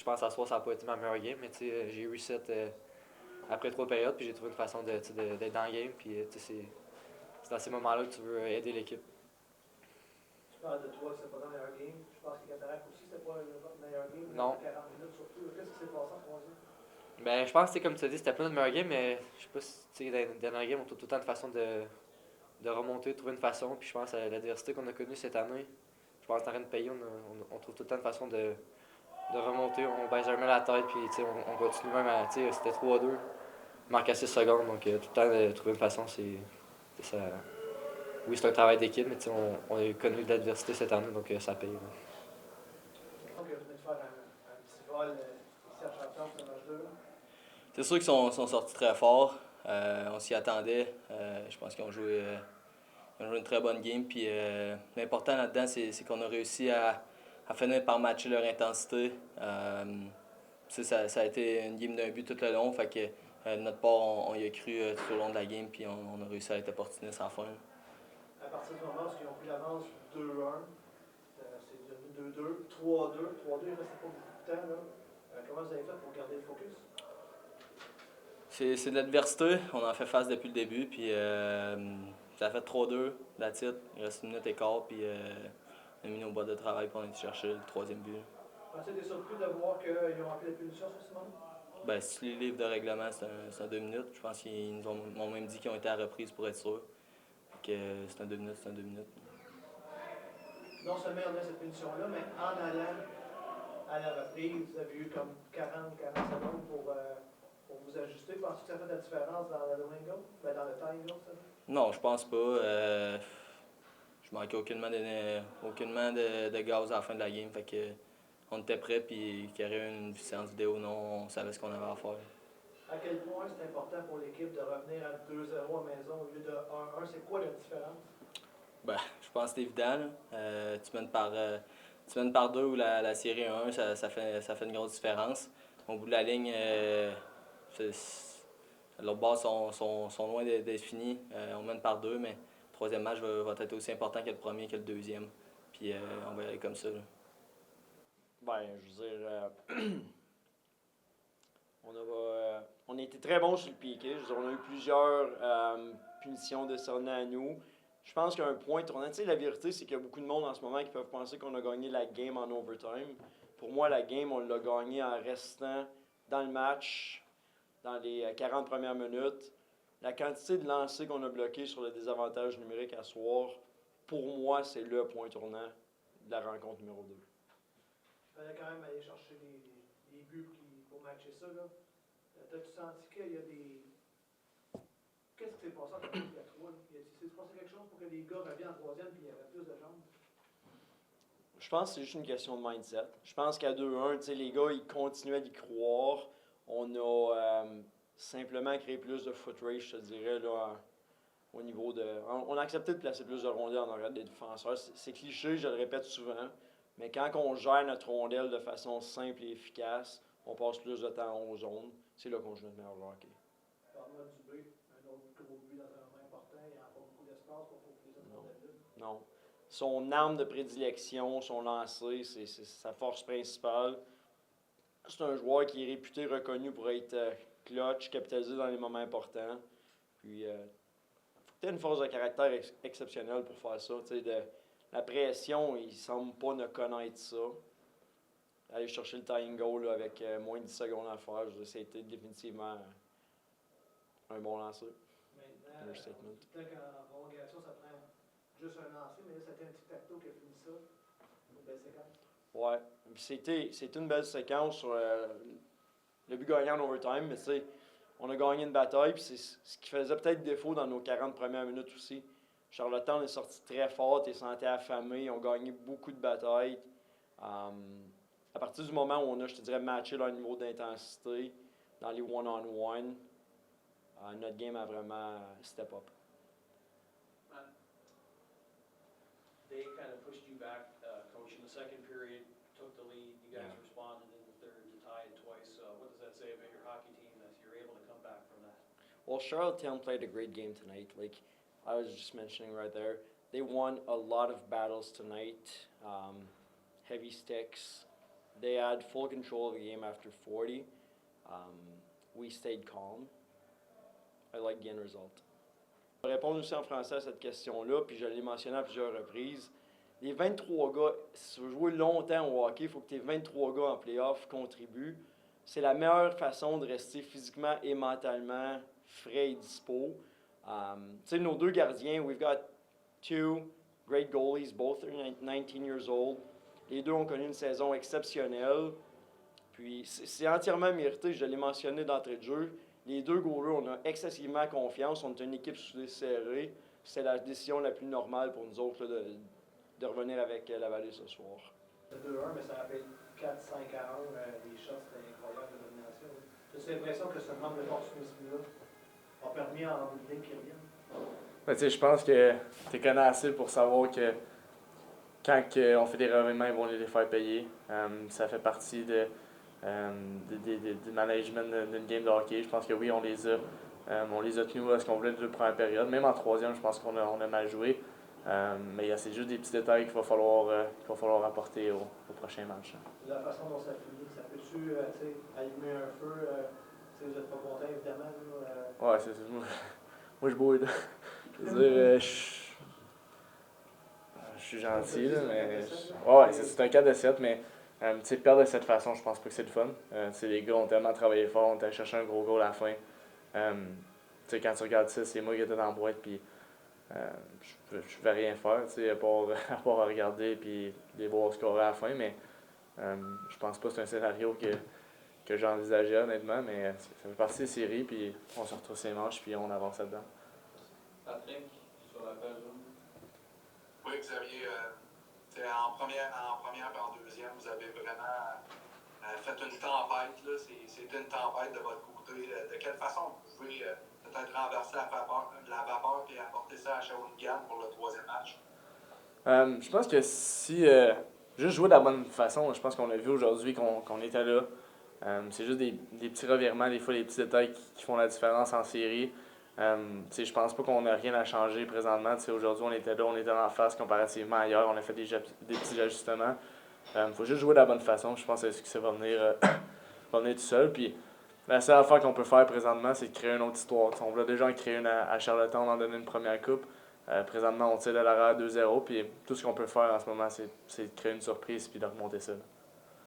pense à ce soir, ça n'a pas été ma meilleure game, mais j'ai reset après 3 périodes, puis j'ai trouvé une façon d'être dans le game. Puis c'est dans ces moments-là que tu veux aider l'équipe. Tu parles de toi, c'était pas ton meilleur game. Je pense que Cataract aussi, c'était pas votre meilleur game. Non. 40 minutes surtout. Qu'est-ce qui s'est passé en troisième? Ben, je pense que comme tu as dit, c'était pas notre meilleur game, mais je sais pas si dans les dernières games, on trouve tout le temps une façon de remonter, de trouver une façon. Puis je pense à l'adversité qu'on a connue cette année. Je pense que dans rien de pays, on trouve tout le temps une façon de remonter. On baisse jamais la tête, puis on continue même à. C'était 3-2, marque à 6 secondes, donc tout le temps de trouver une façon, c'est ça. Oui, c'est un travail d'équipe, mais on a connu de l'adversité cette année, donc ça paye. Donc, vous venez de faire un petit vol ici à Champion pour le match 2. C'est sûr qu'ils sont sortis très fort. On s'y attendait. Je pense qu'ils ont joué une très bonne game. Puis l'important là-dedans, c'est qu'on a réussi à finir par matcher leur intensité. Ça a été une game d'un but tout le long. Fait que de notre part, on y a cru tout au long de la game. Puis on a réussi à être opportuniste à la fin. À partir du moment où ils ont pris l'avance 2-1, c'est devenu 2-2, 3-2. 3-2, il ne restait pas beaucoup de temps. Là. Comment vous avez fait pour garder le focus? C'est de l'adversité. On en fait face depuis le début. Puis ça a fait 3-2, la titre. Il reste 1 minute et quart. Puis on a mis nos boîtes de travail pour aller chercher le troisième but. As-tu été surpris de voir qu'ils ont rempli la punition sur ce moment? Ben, si les livres de règlement, c'est un 2 minutes. Je pense qu'ils nous m'ont même dit qu'ils ont été à la reprise pour être sûrs. Que c'est un 2 minutes, c'est un 2 minutes. Non seulement on a cette punition-là, mais en allant à la reprise, vous avez eu comme 40 secondes pour vous ajuster. Pensez-vous que ça fait de la différence dans le wingle? Ben, dans le time goal, ça? Non, je pense pas. Je manquais aucunement de gaz à la fin de la game. Fait que on était prêts, puis qu'il y aurait une séance vidéo, non, on savait ce qu'on avait à faire. À quel point c'est important pour l'équipe de revenir à 2-0 à la maison au lieu de 1-1? C'est quoi la différence? Ben, je pense que c'est évident. Là. Tu mènes par 2 ou la série 1, ça fait une grosse différence. Au bout de la ligne, l'autre bord sont loin d'être finis. On mène par 2, mais le troisième match va être aussi important que le premier, que le deuxième. Puis on va y aller comme ça. Là. Ben, je veux dire, on a été très bons sur le piqué. Je veux dire, on a eu plusieurs punitions décernées à nous. Je pense qu'un point tournant, tu sais, la vérité, c'est qu'il y a beaucoup de monde en ce moment qui peuvent penser qu'on a gagné la game en overtime. Pour moi, la game, on l'a gagnée en restant dans le match, dans les 40 premières minutes. La quantité de lancers qu'on a bloqués sur le désavantage numérique à soir, pour moi, c'est le point tournant de la rencontre numéro 2. Il fallait quand même aller chercher des buts pour matcher ça. Là. T'as-tu senti qu'il y a des. Qu'est-ce qui s'est passé en troisième et à 3? S'est passé quelque chose pour que les gars reviennent en troisième et il y avait plus de jambes? Je pense que c'est juste une question de mindset. Je pense qu'à 2-1, les gars, ils continuaient d'y croire. On a simplement créé plus de foot race, je te dirais, là, au niveau de. On a accepté de placer plus de rondelles en arrière des défenseurs. C'est cliché, je le répète souvent. Mais quand on gère notre rondelle de façon simple et efficace, on passe plus de temps aux zones. C'est là qu'on joue notre meilleur hockey. Parle-moi du B, un autre gros but dans un moment important, il n'y a pas beaucoup d'espace pour les autres rondelles. Non. Son arme de prédilection, son lancer, c'est sa force principale. C'est un joueur qui est réputé, reconnu pour être clutch, capitalisé dans les moments importants. Puis, faut que tu aies une force de caractère exceptionnelle pour faire ça. La pression, il semble pas ne connaître ça. Aller chercher le tying goal là, avec moins de 10 secondes à faire, c'était définitivement un bon lancer. Maintenant, peut-être qu'en prolongation, ça prend juste un lancer, mais là, c'était un petit tacto qui a fini ça. Une belle séquence. Ouais. C'était une belle séquence sur le but gagnant en overtime, mais tu sais, on a gagné une bataille, puis c'est ce qui faisait peut-être défaut dans nos 40 premières minutes aussi. Charlottetown est sorti très fort, t'es senti affamé, ils ont gagné beaucoup de batailles. À partir du moment où on a, je te dirais, matché leur niveau d'intensité dans les one-on-one, notre game a vraiment step up. They kind of pushed you back, coach, in the second period, took the lead. You guys responded in the third to tie it twice. What does that say about your hockey team that you're able to come back from that? Well, Charlottetown played a great game tonight. Like I was just mentioning right there, they won a lot of battles tonight. Heavy sticks, They had full control of the game after 40. We stayed calm. I like the end result. Je vais répondre aussi en français à cette question-là, puis je l'ai mentionné à plusieurs reprises. Les 23 gars, si tu veux jouer longtemps au hockey, il faut que tes 23 gars en playoff contribuent. C'est la meilleure façon de rester physiquement et mentalement frais et dispo. Tu sais, nos deux gardiens, we've got two great goalies, both are 19 years old. Les deux ont connu une saison exceptionnelle. Puis c'est entièrement mérité, je l'ai mentionné d'entrée de jeu. Les deux goalers, on a excessivement confiance, on est une équipe soudée serrée. C'est la décision la plus normale pour nous autres là, de revenir avec la Vallée ce soir. C'est 2-1, mais ça a fait 4-5 à 1. Les shots, c'était incroyable de domination. J'ai l'impression que ce manque d'opportunisme-là a permis à en ligne qu'ils reviennent. Je pense que tu connais assez pour savoir que quand on fait des revirements, ils vont les faire payer. Ça fait partie du management d'une game de hockey. Je pense que oui, on les a tenus à ce qu'on voulait de la première période. Même en troisième, je pense qu'on a mal joué. Mais c'est juste des petits détails qu'il va falloir apporter au prochain match. La façon dont ça finit, ça peut-tu allumer un feu? Vous n'êtes pas content, évidemment. Ouais, c'est ça. Moi, je bouille. Je veux dire, je suis gentil, là, mais. Ouais, c'est un 4 de 7, mais perdre de cette façon, je pense pas que c'est le fun. Les gars ont tellement travaillé fort, on t'a cherché un gros goal à la fin. Quand tu regardes ça, c'est moi qui étais dans la boîte, puis je ne vais rien faire, à part regarder et les voir scorer à la fin, mais je pense pas que c'est un scénario que j'envisageais honnêtement, mais ça fait partie des séries, puis on se retrouve ses manches, puis on avance là-dedans. Patrick, sur la page jaune. Oui, Xavier, en première et en deuxième, vous avez vraiment fait une tempête. C'était une tempête de votre côté. De quelle façon vous pouvez peut-être renverser la vapeur et apporter ça à Shawinigan pour le troisième match? Je pense que si juste jouer de la bonne façon, je pense qu'on a vu aujourd'hui qu'on était là. C'est juste des petits revirements, des fois des petits détails qui font la différence en série. Je pense pas qu'on a rien à changer présentement. Aujourd'hui, on était là, on était en face comparativement à hier. On a fait des petits ajustements. Faut juste jouer de la bonne façon. Je pense que ça va venir tout seul. Puis, la seule affaire qu'on peut faire présentement, c'est de créer une autre histoire. On voulait déjà en créer une à Charlottetown, on en donner une première coupe. Présentement, on tire de l'arrière 2-0. Puis tout ce qu'on peut faire en ce moment, c'est de créer une surprise et de remonter ça.